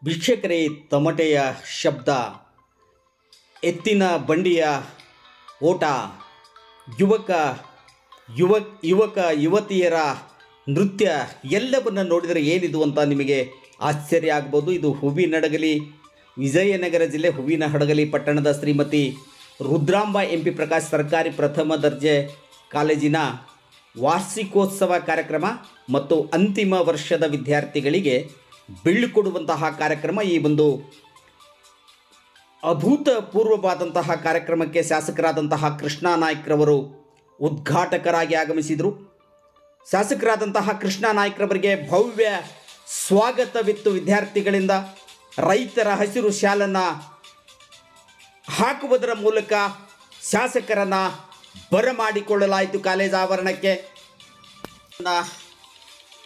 ವೀಕ್ಷಕರೇ, ತಮಟೆಯ ಶಬ್ದ, ಎತ್ತಿನ ಬಂಡಿಯ ಓಟ, ಯುವಕ ಯುವತಿಯರ ನೃತ್ಯ ಎಲ್ಲವನ್ನು ನೋಡಿದರೆ ಏನಿದು ಅಂತ ನಿಮಗೆ ಆಶ್ಚರ್ಯ ಆಗ್ಬೋದು. ಇದು ಹೂವಿನಹಡಗಲಿ, ವಿಜಯನಗರ ಜಿಲ್ಲೆ ಹೂವಿನಹಡಗಲಿ ಪಟ್ಟಣದ ಶ್ರೀಮತಿ ರುದ್ರಾಂಬ MP ಪ್ರಕಾಶ್ ಸರ್ಕಾರಿ ಪ್ರಥಮ ದರ್ಜೆ ಕಾಲೇಜಿನ ವಾರ್ಷಿಕೋತ್ಸವ ಕಾರ್ಯಕ್ರಮ ಮತ್ತು ಅಂತಿಮ ವರ್ಷದ ವಿದ್ಯಾರ್ಥಿಗಳಿಗೆ ಬೀಳ್ಕೊಡುವಂತಹ ಕಾರ್ಯಕ್ರಮ. ಈ ಒಂದು ಅಭೂತಪೂರ್ವವಾದಂತಹ ಕಾರ್ಯಕ್ರಮಕ್ಕೆ ಶಾಸಕರಾದಂತಹ ಕೃಷ್ಣ ನಾಯ್ಕರವರು ಉದ್ಘಾಟಕರಾಗಿ ಆಗಮಿಸಿದರು. ಶಾಸಕರಾದಂತಹ ಕೃಷ್ಣ ನಾಯ್ಕರವರಿಗೆ ಭವ್ಯ ಸ್ವಾಗತವಿತ್ತು. ವಿದ್ಯಾರ್ಥಿಗಳಿಂದ ರೈತರ ಹಸಿರು ಶಾಲನ್ನು ಹಾಕುವುದರ ಮೂಲಕ ಶಾಸಕರನ್ನು ಬರಮಾಡಿಕೊಳ್ಳಲಾಯಿತು. ಕಾಲೇಜ್ ಆವರಣಕ್ಕೆ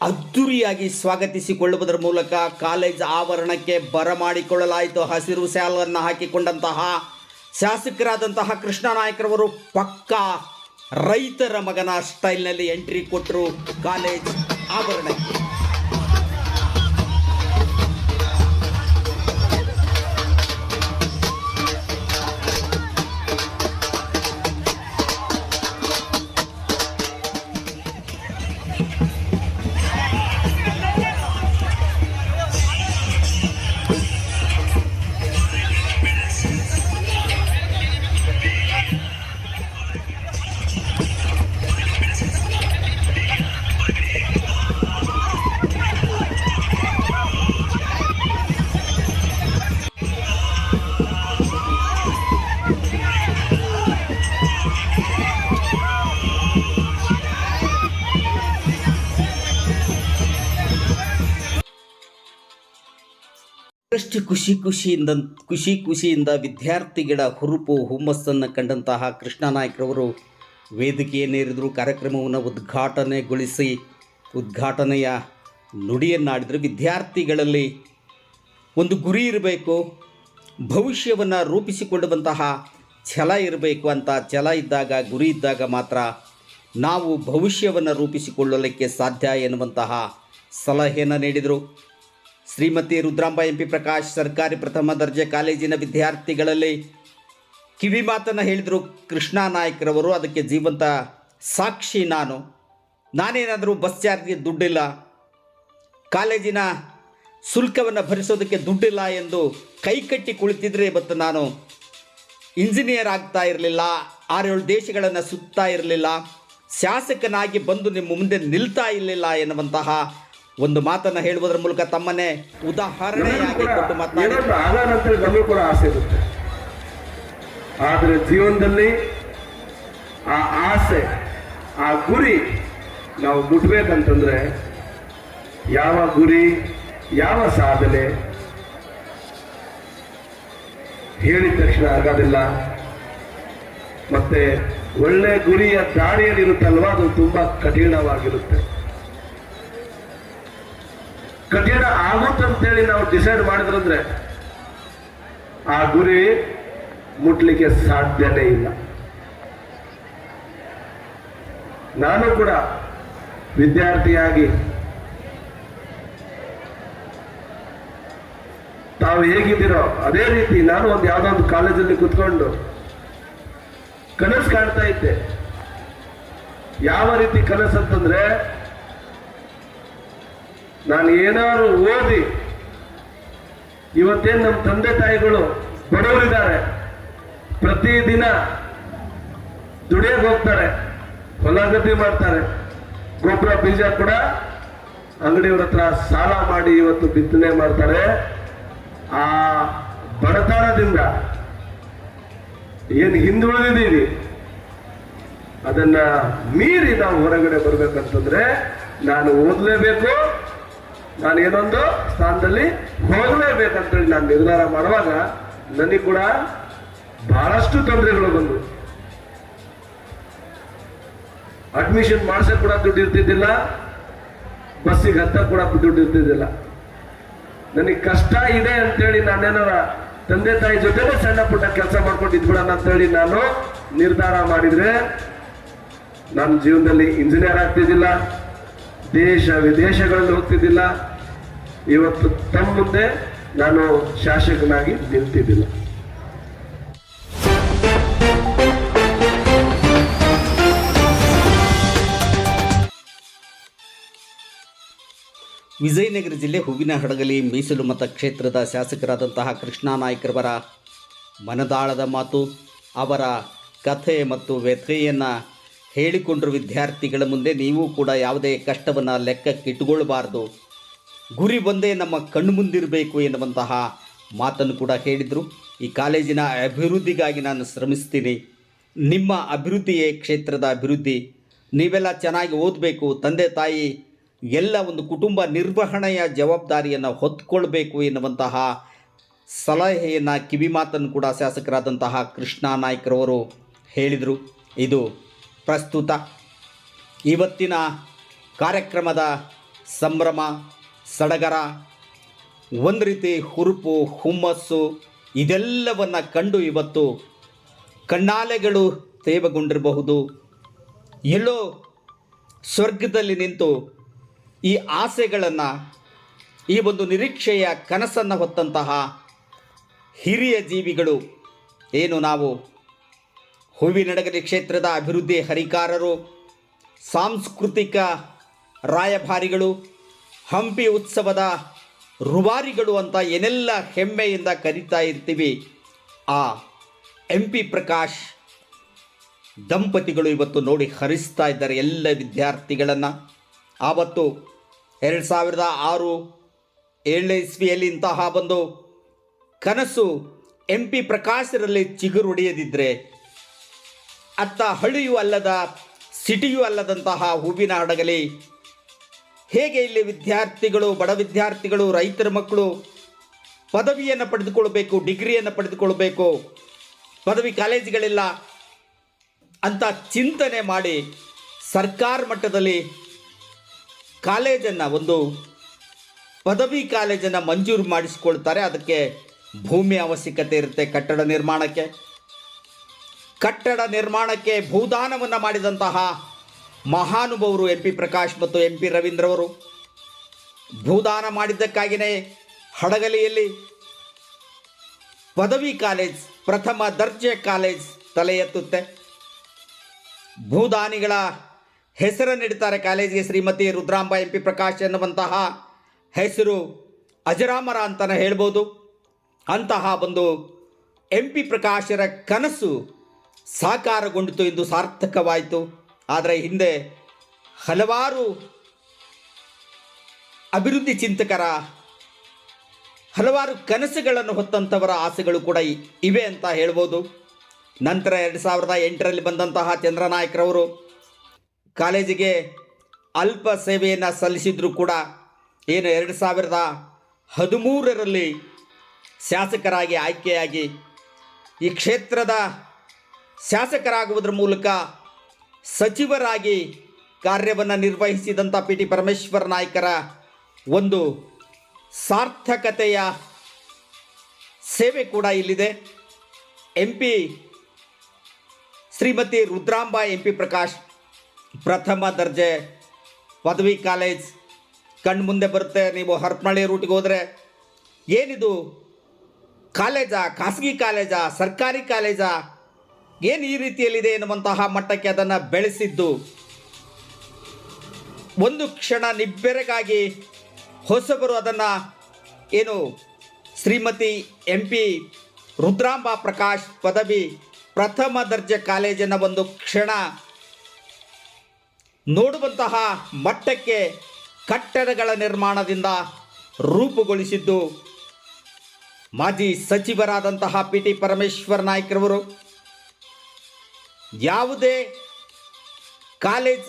ಅದ್ದೂರಿಯಾಗಿ ಸ್ವಾಗತಿಸಿಕೊಳ್ಳುವುದರ ಮೂಲಕ ಕಾಲೇಜ್ ಆವರಣಕ್ಕೆ ಬರಮಾಡಿಕೊಳ್ಳಲಾಯಿತು. ಹಸಿರು ಶಾಲನ್ನು ಹಾಕಿಕೊಂಡಂತಹ ಶಾಸಕರಾದಂತಹ ಕೃಷ್ಣ ನಾಯ್ಕರವರು ಪಕ್ಕಾ ರೈತರ ಮಗನ ಸ್ಟೈಲ್ನಲ್ಲಿ ಎಂಟ್ರಿ ಕೊಟ್ಟರು ಕಾಲೇಜ್ ಆವರಣಕ್ಕೆ. ಅಷ್ಟು ಖುಷಿಯಿಂದ ವಿದ್ಯಾರ್ಥಿಗಳ ಹುರುಪು ಹುಮ್ಮಸ್ಸನ್ನು ಕಂಡಂತಹ ಕೃಷ್ಣ ನಾಯ್ಕರವರು ವೇದಿಕೆಯನ್ನೇರಿದ್ರು. ಕಾರ್ಯಕ್ರಮವನ್ನು ಉದ್ಘಾಟನೆಯ ನುಡಿಯನ್ನಾಡಿದರು. ವಿದ್ಯಾರ್ಥಿಗಳಲ್ಲಿ ಒಂದು ಗುರಿ ಇರಬೇಕು, ಭವಿಷ್ಯವನ್ನು ರೂಪಿಸಿಕೊಳ್ಳುವಂತಹ ಛಲ ಇರಬೇಕು ಅಂತ. ಛಲ ಇದ್ದಾಗ, ಗುರಿ ಇದ್ದಾಗ ಮಾತ್ರ ನಾವು ಭವಿಷ್ಯವನ್ನು ರೂಪಿಸಿಕೊಳ್ಳಲಿಕ್ಕೆ ಸಾಧ್ಯ ಎನ್ನುವಂತಹ ಸಲಹೆಯನ್ನು ನೀಡಿದರು. ಶ್ರೀಮತಿ ರುದ್ರಾಂಬ MP ಪ್ರಕಾಶ್ ಸರ್ಕಾರಿ ಪ್ರಥಮ ದರ್ಜೆ ಕಾಲೇಜಿನ ವಿದ್ಯಾರ್ಥಿಗಳಲ್ಲಿ ಕಿವಿ ಮಾತನ್ನು ಹೇಳಿದರು ಕೃಷ್ಣ ನಾಯ್ಕರವರು. ಅದಕ್ಕೆ ಜೀವಂತ ಸಾಕ್ಷಿ ನಾನೇನಾದರೂ ಬಸ್ ಚಾರ್ಜ್ಗೆ ದುಡ್ಡಿಲ್ಲ, ಕಾಲೇಜಿನ ಶುಲ್ಕವನ್ನು ಭರಿಸೋದಕ್ಕೆ ದುಡ್ಡಿಲ್ಲ ಎಂದು ಕೈಕಟ್ಟಿ ಕುಳಿತಿದ್ರೆ ಇವತ್ತು ನಾನು ಇಂಜಿನಿಯರ್ ಆಗ್ತಾ ಇರಲಿಲ್ಲ, 6-7 ದೇಶಗಳನ್ನು ಸುತ್ತಾ ಇರಲಿಲ್ಲ, ಶಾಸಕನಾಗಿ ಬಂದು ನಿಮ್ಮ ಮುಂದೆ ನಿಲ್ತಾ ಇರಲಿಲ್ಲ ಎನ್ನುವಂತಹ ಒಂದು ಮಾತನ್ನು ಹೇಳುವುದರ ಮೂಲಕ ತಮ್ಮನ್ನೇ ಉದಾಹರಣೆಯಾಗಿ ಕೊಟ್ಟು ಮಾತನಾಡಿ ನಮಗೂ ಕೂಡ ಆಸೆ ಇರುತ್ತೆ. ಆದರೆ ಜೀವನದಲ್ಲಿ ಆ ಆಸೆ, ಆ ಗುರಿ ನಾವು ಮುಟ್ಬೇಕಂತಂದ್ರೆ ಯಾವ ಗುರಿ, ಯಾವ ಸಾಧನೆ ಹೇಳಿದ ತಕ್ಷಣ ಆಗೋದಿಲ್ಲ. ಮತ್ತೆ ಒಳ್ಳೆ ಗುರಿಯ ದಾರಿಯಲ್ಲಿ ಇರುತ್ತಲ್ವಾ, ಅದು ತುಂಬಾ ಕಠಿಣವಾಗಿರುತ್ತೆ. ಕಠಿಣ ಆಗುತ್ತಂತೇಳಿ ನಾವು ಡಿಸೈಡ್ ಮಾಡಿದ್ರಂದ್ರೆ ಆ ಗುರಿ ಮುಟ್ಲಿಕ್ಕೆ ಸಾಧ್ಯನೇ ಇಲ್ಲ. ನಾನು ಕೂಡ ವಿದ್ಯಾರ್ಥಿಯಾಗಿ ತಾವು ಹೇಗಿದ್ದೀರೋ ಅದೇ ರೀತಿ ನಾನು ಒಂದು ಯಾವುದೋ ಒಂದು ಕಾಲೇಜಲ್ಲಿ ಕುತ್ಕೊಂಡು ಕನಸು ಕಾಣ್ತಾ ಇದ್ದೆ. ಯಾವ ರೀತಿ ಕನಸು ಅಂತಂದ್ರೆ, ನಾನು ಏನಾದ್ರು ಓದಿ, ಇವತ್ತೇನು ನಮ್ಮ ತಂದೆ ತಾಯಿಗಳು ಬಡವರಿದ್ದಾರೆ, ಪ್ರತಿದಿನ ದುಡಿಯೋಕೆ ಹೋಗ್ತಾರೆ, ಹೊಲ ಗದ್ದೆ ಮಾಡ್ತಾರೆ, ಗೊಬ್ಬರ ಬೀಜ ಕೂಡ ಅಂಗಡಿಯವ್ರ ಹತ್ರ ಸಾಲ ಮಾಡಿ ಇವತ್ತು ಬಿತ್ತನೆ ಮಾಡ್ತಾರೆ. ಆ ಬಡತನದಿಂದ ಏನು ಹಿಂದುಳಿದಿದ್ದೀವಿ ಅದನ್ನ ಮೀರಿ ನಾವು ಹೊರಗಡೆ ಬರ್ಬೇಕಂತಂದ್ರೆ ನಾನು ಓದಲೇಬೇಕು, ನಾನು ಏನೊಂದು ಸ್ಥಾನದಲ್ಲಿ ಹೋಗಲೇಬೇಕಂತೇಳಿ ನಾನು ನಿರ್ಧಾರ ಮಾಡುವಾಗ ನನಗೆ ಕೂಡ ಬಹಳಷ್ಟು ತೊಂದರೆಗಳು ಬಂದವು. ಅಡ್ಮಿಷನ್ ಮಾಡ್ಸಕ್ ಕೂಡ ದುಡ್ಡು ಇರ್ತಿದ್ದಿಲ್ಲ, ಬಸ್ಸಿಗೆ ಹತ್ತ ಕೂಡ ದುಡ್ಡು ಇರ್ತಿದ್ದಿಲ್ಲ. ನನಗೆ ಕಷ್ಟ ಇದೆ ಅಂತೇಳಿ ನಾನೇನಾರ ತಂದೆ ತಾಯಿ ಜೊತೆನೆ ಸಣ್ಣ ಪುಟ್ಟ ಕೆಲಸ ಮಾಡ್ಕೊಂಡು ಇದ್ಬಿಡೋಣ ಅಂತೇಳಿ ನಾನು ನಿರ್ಧಾರ ಮಾಡಿದ್ರೆ ನನ್ನ ಜೀವನದಲ್ಲಿ ಇಂಜಿನಿಯರ್ ಆಗ್ತಿದ್ದಿಲ್ಲ, ದೇಶ ವಿದೇಶಗಳಲ್ಲಿ ಹೋಗ್ತಿದ್ದಿಲ್ಲ, ಇವತ್ತು ತಮ್ಮ ಮುಂದೆ ನಾನು ಶಾಸಕನಾಗಿ ನಿಲ್ತಿದ್ದಿಲ್ಲ. ವಿಜಯನಗರ ಜಿಲ್ಲೆ ಹೂವಿನಹಡಗಲಿ ಮೀಸಲು ಮತಕ್ಷೇತ್ರದ ಶಾಸಕರಾದಂತಹ ಕೃಷ್ಣ ನಾಯ್ಕರವರ ಮನದಾಳದ ಮಾತು, ಅವರ ಕಥೆ ಮತ್ತು ವ್ಯಥೆಯನ್ನು ಹೇಳಿಕೊಂಡ್ರು ವಿದ್ಯಾರ್ಥಿಗಳ ಮುಂದೆ. ನೀವು ಕೂಡ ಯಾವುದೇ ಕಷ್ಟವನ್ನು ಲೆಕ್ಕಕ್ಕಿಟ್ಟುಕೊಳ್ಳಬಾರ್ದು, ಗುರಿ ಒಂದೇ ನಮ್ಮ ಕಣ್ಣು ಮುಂದಿರಬೇಕು ಎನ್ನುವಂತಹ ಮಾತನ್ನು ಕೂಡ ಹೇಳಿದರು. ಈ ಕಾಲೇಜಿನ ಅಭಿವೃದ್ಧಿಗಾಗಿ ನಾನು ಶ್ರಮಿಸ್ತೀನಿ, ನಿಮ್ಮ ಅಭಿವೃದ್ಧಿಯೇ ಕ್ಷೇತ್ರದ ಅಭಿವೃದ್ಧಿ, ನೀವೆಲ್ಲ ಚೆನ್ನಾಗಿ ಓದಬೇಕು, ತಂದೆ ತಾಯಿ ಎಲ್ಲ ಒಂದು ಕುಟುಂಬ ನಿರ್ವಹಣೆಯ ಜವಾಬ್ದಾರಿಯನ್ನು ಹೊತ್ತುಕೊಳ್ಬೇಕು ಎನ್ನುವಂತಹ ಸಲಹೆಯನ್ನು, ಕಿವಿಮಾತನ್ನು ಕೂಡ ಶಾಸಕರಾದಂತಹ ಕೃಷ್ಣ ನಾಯ್ಕರವರು ಹೇಳಿದರು. ಇದು ಪ್ರಸ್ತುತ ಇವತ್ತಿನ ಕಾರ್ಯಕ್ರಮದ ಸಂಭ್ರಮ, ಸಡಗರ, ಒಂದು ರೀತಿ ಹುರುಪು, ಹುಮ್ಮಸ್ಸು ಇದೆಲ್ಲವನ್ನು ಕಂಡು ಇವತ್ತು ಕಣ್ಣಾಲೆಗಳು ತೇವಗೊಂಡಿರಬಹುದು. ಎಲ್ಲೋ ಸ್ವರ್ಗದಲ್ಲಿ ನಿಂತು ಈ ಆಸೆಗಳನ್ನು, ಈ ಒಂದು ನಿರೀಕ್ಷೆಯ ಕನಸನ್ನು ಹೊತ್ತಂತಹ ಹಿರಿಯ ಜೀವಿಗಳು ಏನು ನಾವು ಹೂವಿನಡಗಲಿ ಕ್ಷೇತ್ರದ ಅಭಿವೃದ್ಧಿ ಹರಿಕಾರರು, ಸಾಂಸ್ಕೃತಿಕ ರಾಯಭಾರಿಗಳು, ಹಂಪಿ ಉತ್ಸವದ ರೂವಾರಿಗಳು ಅಂತ ಏನೆಲ್ಲ ಹೆಮ್ಮೆಯಿಂದ ಕರೀತಾ ಇರ್ತೀವಿ, ಆ MP ಪ್ರಕಾಶ್ ದಂಪತಿಗಳು ಇವತ್ತು ನೋಡಿ ಹರಿಸ್ತಾ ಇದ್ದಾರೆ ಎಲ್ಲ ವಿದ್ಯಾರ್ಥಿಗಳನ್ನು. ಆವತ್ತು 2006-7 ಇಸ್ವಿಯಲ್ಲಿ ಇಂತಹ ಒಂದು ಕನಸು MP ಪ್ರಕಾಶರಲ್ಲಿ ಚಿಗುರೊಡೆಯದಿದ್ದರೆ ಅತ್ತ ಹಳ್ಳಿಯೂ ಅಲ್ಲದ ಸಿಟಿಯೂ ಅಲ್ಲದಂತಹ ಹೂವಿನಹಡಗಲಿ ಹೇಗೆ ಇಲ್ಲಿ ವಿದ್ಯಾರ್ಥಿಗಳು, ಬಡ ವಿದ್ಯಾರ್ಥಿಗಳು, ರೈತರ ಮಕ್ಕಳು ಪದವಿಯನ್ನು ಪಡೆದುಕೊಳ್ಬೇಕು, ಡಿಗ್ರಿಯನ್ನು ಪಡೆದುಕೊಳ್ಬೇಕು, ಪದವಿ ಕಾಲೇಜುಗಳಿಲ್ಲ ಅಂತ ಚಿಂತನೆ ಮಾಡಿ ಸರ್ಕಾರ ಮಟ್ಟದಲ್ಲಿ ಕಾಲೇಜನ್ನು, ಒಂದು ಪದವಿ ಕಾಲೇಜನ್ನು ಮಂಜೂರು ಮಾಡಿಸಿಕೊಳ್ತಾರೆ. ಅದಕ್ಕೆ ಭೂಮಿ ಅವಶ್ಯಕತೆ ಇರುತ್ತೆ. ಕಟ್ಟಡ ನಿರ್ಮಾಣಕ್ಕೆ ಭೂದಾನವನ್ನು ಮಾಡಿದಂತಹ ಮಹಾನುಭವರು MP ಪ್ರಕಾಶ್ ಮತ್ತು MP ರವೀಂದ್ರವರು. ಭೂದಾನ ಮಾಡಿದ್ದಕ್ಕಾಗಿಯೇ ಹಡಗಲಿಯಲ್ಲಿ ಪದವಿ ಕಾಲೇಜ್, ಪ್ರಥಮ ದರ್ಜೆ ಕಾಲೇಜ್ ತಲೆ ಎತ್ತುತ್ತೆ. ಭೂದಾನಿಗಳ ಹೆಸರನ್ನಿಡ್ತಾರೆ ಕಾಲೇಜಿಗೆ. ಶ್ರೀಮತಿ ರುದ್ರಾಂಬ MP ಪ್ರಕಾಶ್ ಎನ್ನುವಂತಹ ಹೆಸರು ಅಜರಾಮರ ಅಂತಲೇ ಹೇಳ್ಬೋದು. ಅಂತಹ ಒಂದು MP ಪ್ರಕಾಶರ ಕನಸು ಸಾಕಾರಗೊಂಡಿತು, ಇಂದು ಸಾರ್ಥಕವಾಯಿತು. ಆದರೆ ಹಿಂದೆ ಹಲವಾರು ಅಭಿವೃದ್ಧಿ ಚಿಂತಕರ, ಹಲವಾರು ಕನಸುಗಳನ್ನು ಹೊತ್ತಂಥವರ ಆಸೆಗಳು ಕೂಡ ಇವೆ ಅಂತ ಹೇಳ್ಬೋದು. ನಂತರ 2008ರಲ್ಲಿ ಬಂದಂತಹ ಚಂದ್ರನಾಯ್ಕರವರು ಕಾಲೇಜಿಗೆ ಅಲ್ಪ ಸೇವೆಯನ್ನು ಸಲ್ಲಿಸಿದ್ರು ಕೂಡ ಏನು 2013ರಲ್ಲಿ ಶಾಸಕರಾಗಿ ಆಯ್ಕೆಯಾಗಿ ಈ ಕ್ಷೇತ್ರದ ಶಾಸಕರಾಗುವುದರ ಮೂಲಕ ಸಚಿವರಾಗಿ ಕಾರ್ಯವನ್ನು ನಿರ್ವಹಿಸಿದಂಥ PT ಪರಮೇಶ್ವರ ನಾಯ್ಕರ ಒಂದು ಸಾರ್ಥಕತೆಯ ಸೇವೆ ಕೂಡ ಇಲ್ಲಿದೆ. MP ಶ್ರೀಮತಿ ರುದ್ರಾಂಬ MP ಪ್ರಕಾಶ್ ಪ್ರಥಮ ದರ್ಜೆ ಪದವಿ ಕಾಲೇಜ್ ಕಣ್ಣು ಮುಂದೆ ಬರುತ್ತೆ. ನೀವು ಹರಪನಹಳ್ಳಿ ರೂಟಿಗೆ ಹೋದರೆ ಏನಿದು ಕಾಲೇಜಾ, ಖಾಸಗಿ ಕಾಲೇಜಾ, ಸರ್ಕಾರಿ ಕಾಲೇಜಾ, ಏನು ಈ ರೀತಿಯಲ್ಲಿದೆ ಎನ್ನುವಂತಹ ಮಟ್ಟಕ್ಕೆ ಅದನ್ನು ಬೆಳೆಸಿದ್ದು ಒಂದು ಕ್ಷಣ ನಿಬ್ಬೆರಗಾಗಿ ಹೊಸಬರು ಅದನ್ನು ಏನು ಶ್ರೀಮತಿ MP ರುದ್ರಾಂಬ ಪ್ರಕಾಶ್ ಪದವಿ ಪ್ರಥಮ ದರ್ಜೆ ಕಾಲೇಜನ್ನು ಒಂದು ಕ್ಷಣ ನೋಡುವಂತಹ ಮಟ್ಟಕ್ಕೆ ಕಟ್ಟಡಗಳ ನಿರ್ಮಾಣದಿಂದ ರೂಪುಗೊಳಿಸಿದ್ದು ಮಾಜಿ ಸಚಿವರಾದಂತಹ PT ಪರಮೇಶ್ವರ ನಾಯ್ಕರವರು. ಯಾವುದೇ ಕಾಲೇಜ್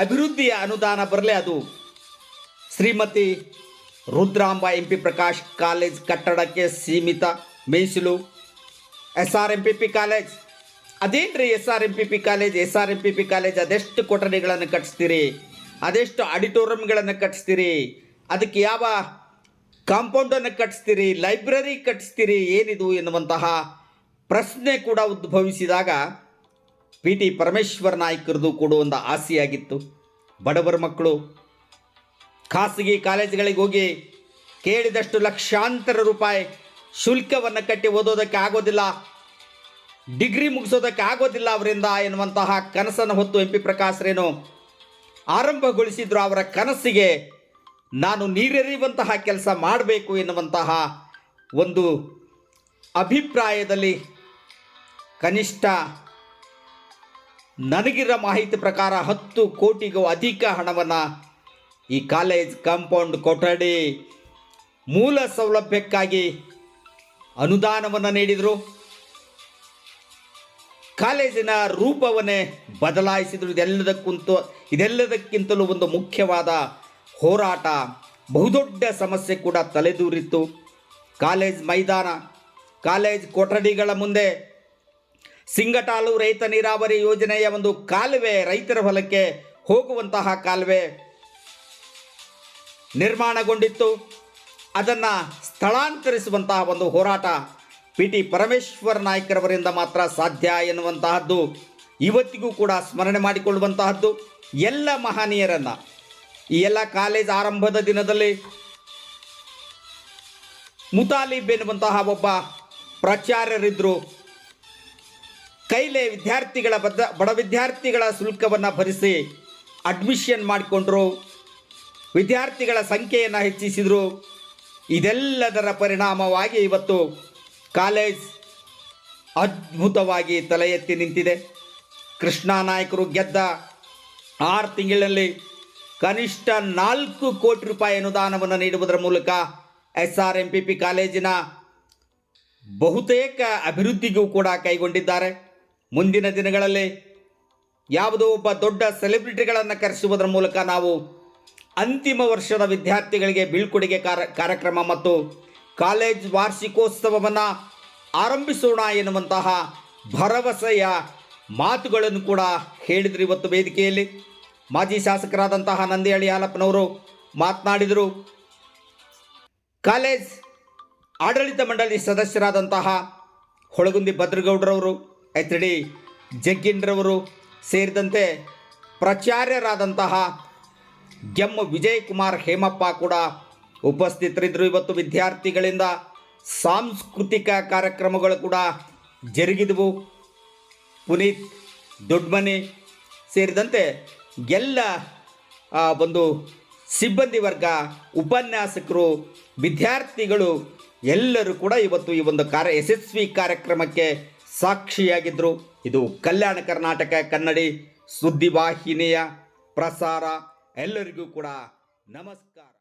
ಅಭಿವೃದ್ಧಿಯ ಅನುದಾನ ಬರಲಿ ಅದು ಶ್ರೀಮತಿ ರುದ್ರಾಂಬ MP ಪ್ರಕಾಶ್ ಕಾಲೇಜ್ ಕಟ್ಟಡಕ್ಕೆ ಸೀಮಿತ ಮೀಸಲು. SRMPP ಕಾಲೇಜ್ ಅದೇನ್ರಿ SRMPP ಕಾಲೇಜ್ ಅದೆಷ್ಟು ಕೊಠಡಿಗಳನ್ನು ಕಟ್ಟಿಸ್ತೀರಿ, ಅದೆಷ್ಟು ಆಡಿಟೋರಿಯಂಗಳನ್ನು ಕಟ್ಟಿಸ್ತೀರಿ, ಅದಕ್ಕೆ ಯಾವ ಕಾಂಪೌಂಡನ್ನು ಕಟ್ಟಿಸ್ತೀರಿ, ಲೈಬ್ರರಿ ಕಟ್ಟಿಸ್ತೀರಿ, ಏನಿದು ಎನ್ನುವಂತಹ ಪ್ರಶ್ನೆ ಕೂಡ ಉದ್ಭವಿಸಿದಾಗ PT ಪರಮೇಶ್ವರ್ ನಾಯ್ಕರದು ಕೂಡ ಒಂದು ಆಸೆಯಾಗಿತ್ತು. ಬಡವರ ಮಕ್ಕಳು ಖಾಸಗಿ ಕಾಲೇಜುಗಳಿಗೆ ಹೋಗಿ ಕೇಳಿದಷ್ಟು ಲಕ್ಷಾಂತರ ರೂಪಾಯಿ ಶುಲ್ಕವನ್ನು ಕಟ್ಟಿ ಓದೋದಕ್ಕೆ ಆಗೋದಿಲ್ಲ, ಡಿಗ್ರಿ ಮುಗಿಸೋದಕ್ಕೆ ಆಗೋದಿಲ್ಲ ಅವರಿಂದ ಎನ್ನುವಂತಹ ಕನಸನ್ನು ಹೊತ್ತು MP ಪ್ರಕಾಶ್ರೇನು ಆರಂಭಗೊಳಿಸಿದ್ರು. ಅವರ ಕನಸಿಗೆ ನಾನು ನೀರೆರೆಯುವಂತಹ ಕೆಲಸ ಮಾಡಬೇಕು ಎನ್ನುವಂತಹ ಒಂದು ಅಭಿಪ್ರಾಯದಲ್ಲಿ ಕನಿಷ್ಠ ನನಗಿರೋ ಮಾಹಿತಿ ಪ್ರಕಾರ 10 ಕೋಟಿಗೂ ಅಧಿಕ ಹಣವನ್ನು ಈ ಕಾಲೇಜ್ ಕಾಂಪೌಂಡ್ ಕೊಠಡಿ ಮೂಲ ಸೌಲಭ್ಯಕ್ಕಾಗಿ ಅನುದಾನವನ್ನು ನೀಡಿದರು. ಕಾಲೇಜಿನ ರೂಪವನ್ನೇ ಬದಲಾಯಿಸಿದರು. ಇದೆಲ್ಲದಕ್ಕಿಂತಲೂ ಒಂದು ಮುಖ್ಯವಾದ ಹೋರಾಟ, ಬಹುದೊಡ್ಡ ಸಮಸ್ಯೆ ಕೂಡ ತಲೆದೂರಿತ್ತು. ಕಾಲೇಜ್ ಮೈದಾನ, ಕಾಲೇಜ್ ಕೊಠಡಿಗಳ ಮುಂದೆ ಸಿಂಗಟಾಲು ರೈತ ನೀರಾವರಿ ಯೋಜನೆಯ ಒಂದು ಕಾಲುವೆ, ರೈತರ ಹೊಲಕ್ಕೆ ಹೋಗುವಂತಹ ಕಾಲುವೆ ನಿರ್ಮಾಣಗೊಂಡಿತ್ತು. ಅದನ್ನು ಸ್ಥಳಾಂತರಿಸುವಂತಹ ಒಂದು ಹೋರಾಟ PT ಪರಮೇಶ್ವರ್ ನಾಯ್ಕರವರಿಂದ ಮಾತ್ರ ಸಾಧ್ಯ ಎನ್ನುವಂತಹದ್ದು ಇವತ್ತಿಗೂ ಕೂಡ ಸ್ಮರಣೆ ಮಾಡಿಕೊಳ್ಳುವಂತಹದ್ದು. ಎಲ್ಲ ಮಹನೀಯರನ್ನು ಈ ಎಲ್ಲ ಕಾಲೇಜ್ ಆರಂಭದ ದಿನದಲ್ಲಿ ಮುತಾಲಿಬ್ ಎನ್ನುವಂತಹ ಒಬ್ಬ ಪ್ರಾಚಾರ್ಯರಿದ್ದರು. ಕೈಲೇ ವಿದ್ಯಾರ್ಥಿಗಳ ಬಡ ವಿದ್ಯಾರ್ಥಿಗಳ ಶುಲ್ಕವನ್ನು ಭರಿಸಿ ಅಡ್ಮಿಷನ್ ಮಾಡಿಕೊಂಡ್ರು, ವಿದ್ಯಾರ್ಥಿಗಳ ಸಂಖ್ಯೆಯನ್ನು ಹೆಚ್ಚಿಸಿದರು. ಇದೆಲ್ಲದರ ಪರಿಣಾಮವಾಗಿ ಇವತ್ತು ಕಾಲೇಜ್ ಅದ್ಭುತವಾಗಿ ತಲೆ ಎತ್ತಿ ನಿಂತಿದೆ. ಕೃಷ್ಣಾ ನಾಯ್ಕರು ಗೆದ್ದ 6 ತಿಂಗಳಲ್ಲಿ ಕನಿಷ್ಠ 4 ಕೋಟಿ ರೂಪಾಯಿ ಅನುದಾನವನ್ನು ನೀಡುವುದರ ಮೂಲಕ SRMPP ಕಾಲೇಜಿನ ಬಹುತೇಕ ಅಭಿವೃದ್ಧಿಗೂ ಕೂಡ ಕೈಗೊಂಡಿದ್ದಾರೆ. ಮುಂದಿನ ದಿನಗಳಲ್ಲಿ ಯಾವುದೋ ಒಬ್ಬ ದೊಡ್ಡ ಸೆಲೆಬ್ರಿಟಿಗಳನ್ನು ಕರೆಸುವುದರ ಮೂಲಕ ನಾವು ಅಂತಿಮ ವರ್ಷದ ವಿದ್ಯಾರ್ಥಿಗಳಿಗೆ ಬೀಳ್ಕೊಡುಗೆ ಕಾರ್ಯಕ್ರಮ ಮತ್ತು ಕಾಲೇಜ್ ವಾರ್ಷಿಕೋತ್ಸವವನ್ನು ಆರಂಭಿಸೋಣ ಎನ್ನುವಂತಹ ಭರವಸೆಯ ಮಾತುಗಳನ್ನು ಕೂಡ ಹೇಳಿದರು. ಇವತ್ತು ವೇದಿಕೆಯಲ್ಲಿ ಮಾಜಿ ಶಾಸಕರಾದಂತಹ ನಂದಿಹಳ್ಳಿ ಹಾಲಪ್ಪನವರು ಮಾತನಾಡಿದರು. ಕಾಲೇಜ್ ಆಡಳಿತ ಮಂಡಳಿ ಸದಸ್ಯರಾದಂತಹ ಹೊಳಗುಂದಿ ಭದ್ರಗೌಡರವರು, HD ಜಗ್ಗಿನ್ರವರು ಸೇರಿದಂತೆ ಪ್ರಾಚಾರ್ಯರಾದಂತಹ ಎಂ ವಿಜಯಕುಮಾರ್ ಹೇಮಪ್ಪ ಕೂಡ ಉಪಸ್ಥಿತರಿದ್ದರು. ಇವತ್ತು ವಿದ್ಯಾರ್ಥಿಗಳಿಂದ ಸಾಂಸ್ಕೃತಿಕ ಕಾರ್ಯಕ್ರಮಗಳು ಕೂಡ ಜರುಗಿದವು. ಪುನೀತ್ ದೊಡ್ಡಮನೆ ಸೇರಿದಂತೆ ಎಲ್ಲ ಒಂದು ಸಿಬ್ಬಂದಿ ವರ್ಗ, ಉಪನ್ಯಾಸಕರು, ವಿದ್ಯಾರ್ಥಿಗಳು ಎಲ್ಲರೂ ಕೂಡ ಇವತ್ತು ಈ ಒಂದು ಯಶಸ್ವಿ ಕಾರ್ಯಕ್ರಮಕ್ಕೆ ಸಾಕ್ಷಿಯಾಗಿದ್ದರು. ಇದು ಕಲ್ಯಾಣ ಕರ್ನಾಟಕ ಕನ್ನಡಿ ಸುದ್ದಿವಾಹಿನಿಯ ಪ್ರಸಾರ. ಎಲ್ಲರಿಗೂ ಕೂಡ ನಮಸ್ಕಾರ.